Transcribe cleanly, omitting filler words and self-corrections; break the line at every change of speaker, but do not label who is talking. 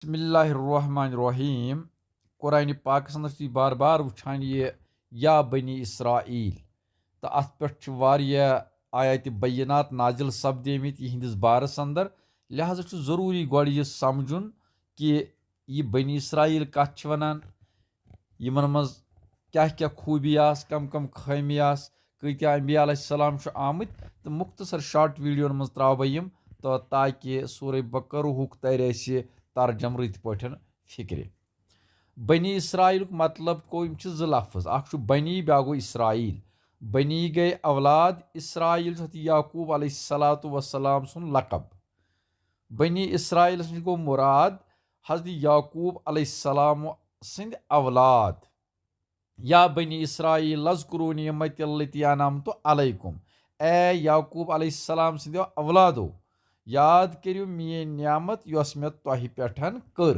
बिस्मिल्लाहिर्रहमानिर्रहीम। कुरान पाक अंदर बार बार वुछान ये या बनी इसराइल तो अत पे आयत बैनात नाजिल सपदेमित यहंदिस बारस अंदर। लिहाजा ज़रूरी गोड़ यह समझुन कि यह बनी इसराइल कत वनान, यमन मज क्या क्या खूबी आस, कम कम खामी आस, कत्या अम्बिया अलैहिस्सलाम आमत, तो मुख्तसर शार्ट वीडियो मज त्रा बह यम तो ताकि सूरह बकरुक तर तर्जम रत पे फिक्र। बनी इसराइल मतलब को ज लफ्ज, अख बनी ब्या गो इसराइल। बनी गए औलाद, इसराइल याकूब अलैहिस्सलातु वस्सलाम सुन लकब। बनी इसराइल गो मुराद हजरत याकूब अलैहिस्सलाम सिंद औलाद। या बनी इसराइल लज़्कुरू निअमति अल्लती अनअमतु अलैकुम, ए याकूब अलैहिस्सलाम सिंदो औलादो, याद करियो मेन नियामत यस मे तोह पेठन कर।